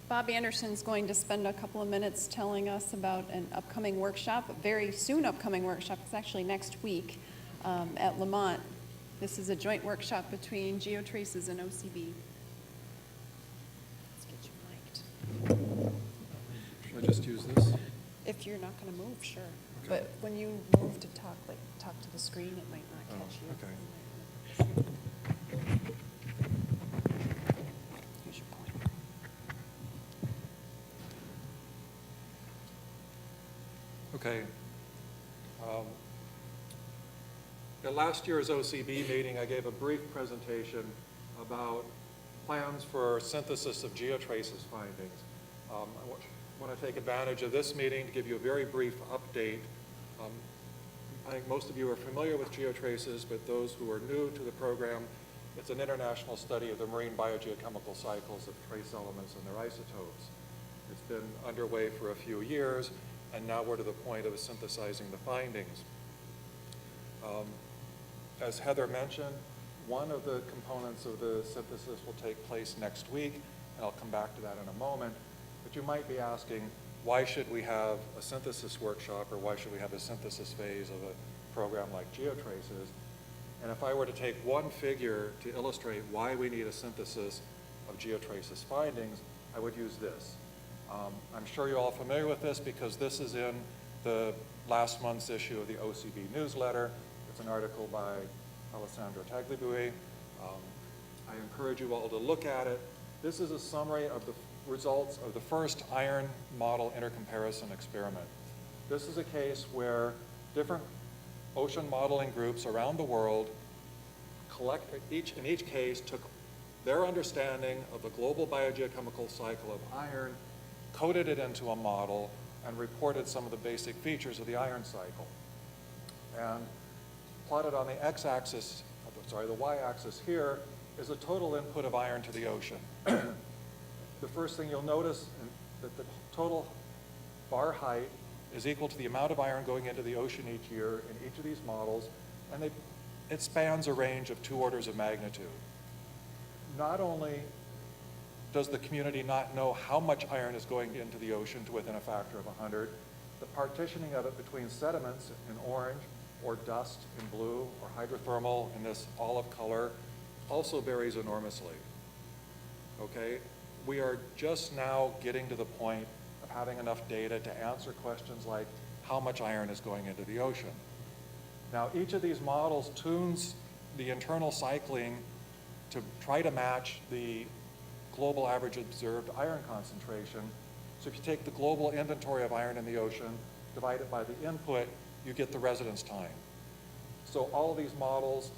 Bob Anderson's going to spend a couple of minutes telling us about an upcoming workshop, a very soon upcoming workshop. It's actually next week at Lamont. This is a joint workshop between GeoTraces and OCB. Let's get you mic'd. Should I just use this? If you're not going to move, sure. Okay. But when you move to talk, like talk to the screen, it might not catch you. Okay. Here's your point. Okay. At last year's OCB meeting, I gave a brief presentation about plans for synthesis of GeoTraces findings. I want to take advantage of this meeting to give you a very brief update. I think most of you are familiar with GeoTraces, but those who are new to the program, it's an international study of the marine biogeochemical cycles of trace elements and their isotopes. It's been underway for a few years, and now we're to the point of synthesizing the findings. As Heather mentioned, one of the components of the synthesis will take place next week, and I'll come back to that in a moment. But you might be asking, why should we have a synthesis workshop, or why should we have a synthesis phase of a program like GeoTraces? And if I were to take one figure to illustrate why we need a synthesis of GeoTraces findings, I would use this. I'm sure you're all familiar with this because this is in the last month's issue of the OCB newsletter. It's an article by Alessandro Tagliabue. I encourage you all to look at it. This is a summary of the results of the first iron model intercomparison experiment. This is a case where different ocean modeling groups around the world in each case took their understanding of the global biogeochemical cycle of iron, coded it into a model, and reported some of the basic features of the iron cycle. And plotted on the x-axis, the y-axis here, is the total input of iron to the ocean. The first thing you'll notice is that the total bar height is equal to the amount of iron going into the ocean each year in each of these models, and it spans a range of 2 orders of magnitude. Not only does the community not know how much iron is going into the ocean to within a factor of 100, the partitioning of it between sediments in orange, or dust in blue, or hydrothermal in this olive color also varies enormously. Okay? We are just now getting to the point of having enough data to answer questions like how much iron is going into the ocean. Now, each of these models tunes the internal cycling to try to match the global average observed iron concentration. So if you take the global inventory of iron in the ocean, divide it by the input, you get the residence time. So all of these models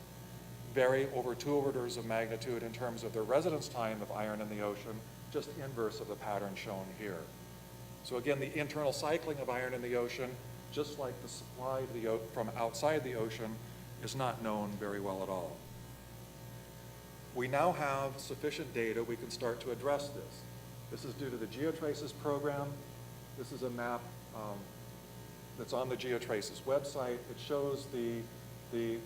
vary over 2 orders of magnitude in terms of their residence time of iron in the ocean, just inverse of the pattern shown here. So again, the internal cycling of iron in the ocean, just like the supply from outside the ocean, is not known very well at all. We now have sufficient data we can start to address this. This is due to the GeoTraces program. This is a map that's on the GeoTraces website. It shows the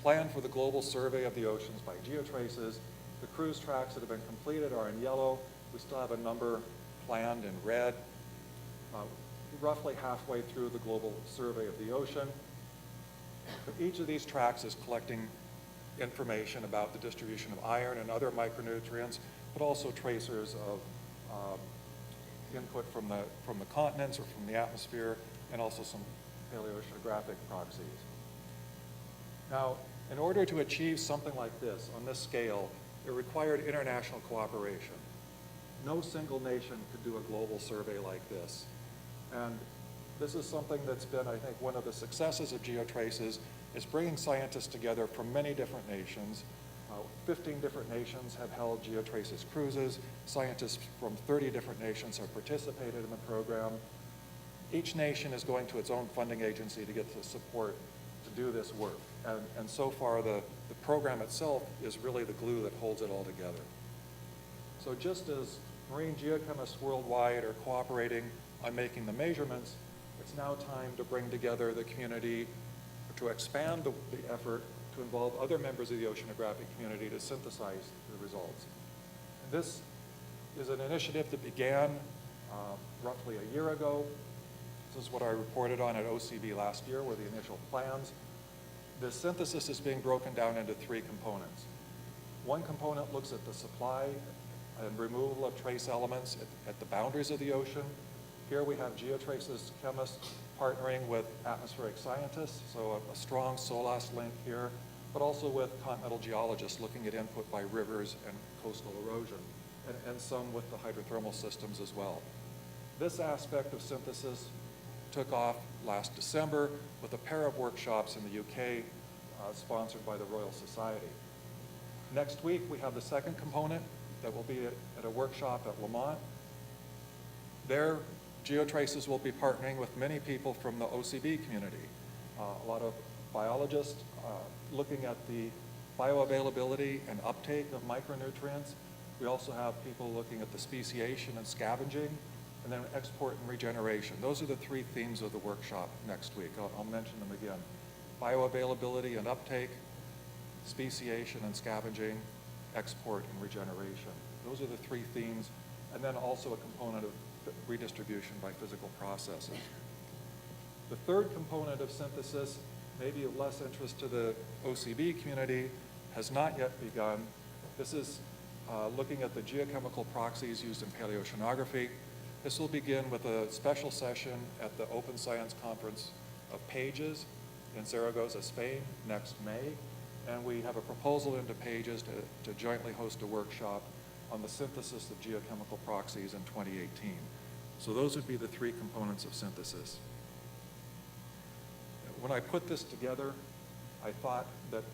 plan for the global survey of the oceans by GeoTraces. The cruise tracks that have been completed are in yellow. We still have a number planned in red. Roughly halfway through the global survey of the ocean. But each of these tracks is collecting information about the distribution of iron and other micronutrients, but also tracers of input from the continents or from the atmosphere, and also some paleoceanographic proxies. Now, in order to achieve something like this on this scale, it required international cooperation. No single nation could do a global survey like this. And this is something that's been, I think, one of the successes of GeoTraces is bringing scientists together from many different nations. 15 different nations have held GeoTraces cruises. Scientists from 30 different nations have participated in the program. Each nation is going to its own funding agency to get the support to do this work. And so far, the program itself is really the glue that holds it all together. So just as marine geochemists worldwide are cooperating on making the measurements, it's now time to bring together the community, to expand the effort to involve other members of the oceanographic community to synthesize the results. And this is an initiative that began roughly a year ago. This is what I reported on at OCB last year, were the initial plans. The synthesis is being broken down into three components. One component looks at the supply and removal of trace elements at the boundaries of the ocean. Here we have Geotrace's chemists partnering with atmospheric scientists, so a strong SOLAS link here, but also with continental geologists looking at input by rivers and coastal erosion, and some with the hydrothermal systems as well. This aspect of synthesis took off last December with a pair of workshops in the UK sponsored by the Royal Society. Next week, we have the second component that will be at a workshop at Lamont. There, Geotraces will be partnering with many people from the OCB community. A lot of biologists looking at the bioavailability and uptake of micronutrients. We also have people looking at the speciation and scavenging, and then export and regeneration. Those are the three themes of the workshop next week. I'll mention them again. Bioavailability and uptake, speciation and scavenging, export and regeneration. Those are the three themes, and then also a component of redistribution by physical processes. The third component of synthesis, maybe of less interest to the OCB community, has not yet begun. This is looking at the geochemical proxies used in paleoceanography. This will begin with a special session at the Open Science Conference of Pages in Zaragoza, Spain, next May. And we have a proposal into Pages to jointly host a workshop on the synthesis of geochemical proxies in 2018. So those would be the three components of synthesis. When I put this together, I thought that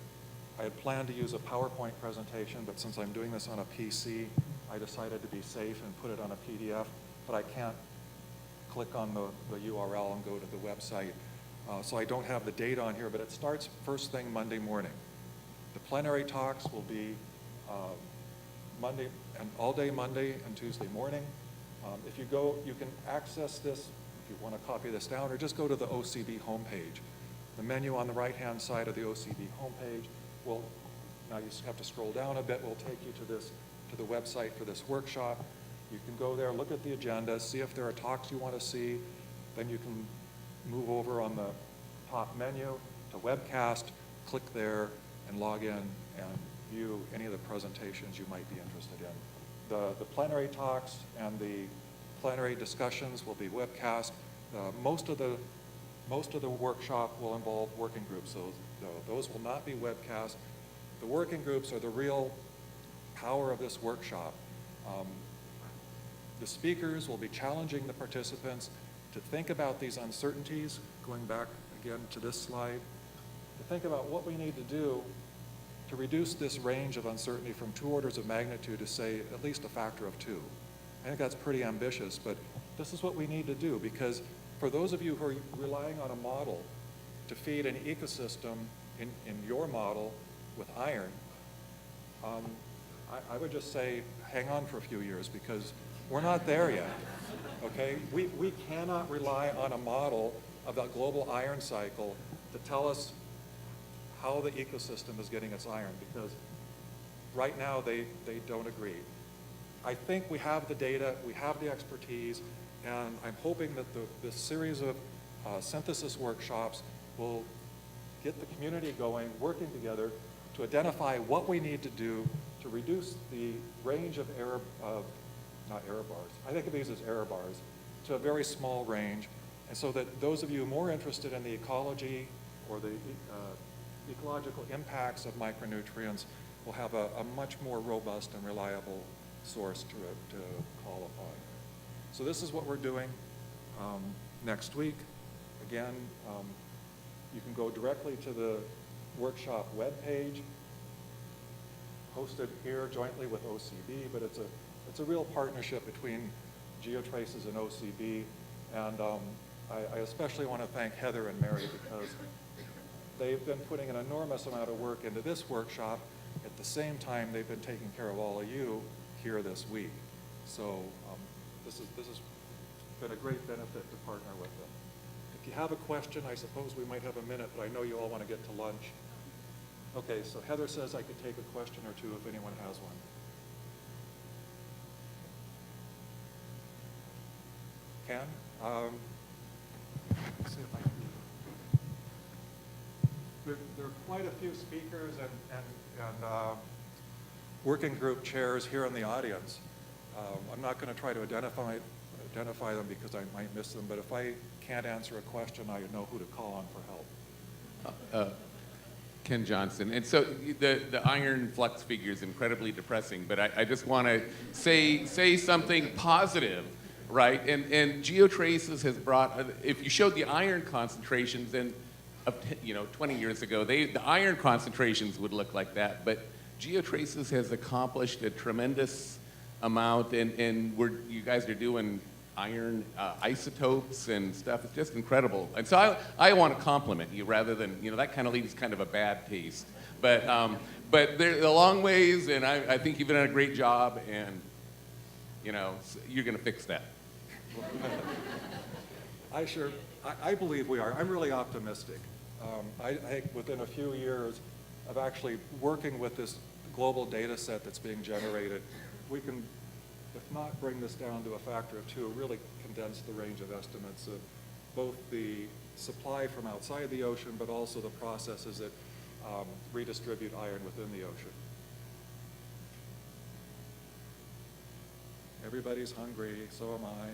I had planned to use a PowerPoint presentation, but since I'm doing this on a PC, I decided to be safe and put it on a PDF, but I can't click on the URL and go to the website. So I don't have the date on here, but it starts first thing Monday morning. The plenary talks will be Monday, and all day Monday and Tuesday morning. If you go, you can access this if you want to copy this down, or just go to the OCB homepage. The menu on the right-hand side of the OCB homepage will, now you have to scroll down a bit, will take you to the website for this workshop. You can go there, look at the agenda, see if there are talks you want to see. Then you can move over on the top menu to webcast, click there, and log in and view any of the presentations you might be interested in. The plenary talks and the plenary discussions will be webcast. Most of the workshop will involve working groups, so those will not be webcast. The working groups are the real power of this workshop. The speakers will be challenging the participants to think about these uncertainties, going back again to this slide, to think about what we need to do to reduce this range of uncertainty from 2 orders of magnitude to, say, at least a factor of 2. I think that's pretty ambitious, but this is what we need to do, because for those of you who are relying on a model to feed an ecosystem in your model with iron, I would just say hang on for a few years, because we're not there yet, okay? We cannot rely on a model of that global iron cycle to tell us how the ecosystem is getting its iron, because right now they don't agree. I think we have the data, we have the expertise, and I'm hoping that this series of synthesis workshops will get the community going, working together to identify what we need to do to reduce the range of not error bars, I think of these as error bars, to a very small range, and so that those of you more interested in the ecology or the ecological impacts of micronutrients will have a much more robust and reliable source to call upon. So this is what we're doing next week. Again, you can go directly to the workshop webpage, hosted here jointly with OCB, but it's a real partnership between Geotraces and OCB, and I especially want to thank Heather and Mary, because they've been putting an enormous amount of work into this workshop. At the same time, they've been taking care of all of you here this week. So this has been a great benefit to partner with them. If you have a question, I suppose we might have a minute, but I know you all want to get to lunch. Okay, so Heather says I could take a question or two if anyone has one. can. Let's see if I can. There are quite a few speakers and working group chairs here in the audience. I'm not going to try to identify them because I might miss them, but if I can't answer a question, I know who to call on for help. Ken Johnson. And so the iron flux figure is incredibly depressing, but I just want to say something positive, right? And GeoTraces has brought, if you showed the iron concentrations, then 20 years ago, the iron concentrations would look like that, but GeoTraces has accomplished a tremendous amount, and you guys are doing iron isotopes and stuff. It's just incredible. And so I want to compliment you rather than, that kind of leaves kind of a bad taste. But they're a long ways, and I think you've done a great job, and, you're going to fix that. I believe we are. I'm really optimistic. I think within a few years of actually working with this global data set that's being generated, we can, if not bring this down to a factor of 2, really condense the range of estimates of both the supply from outside the ocean, but also the processes that redistribute iron within the ocean. Everybody's hungry, so am I.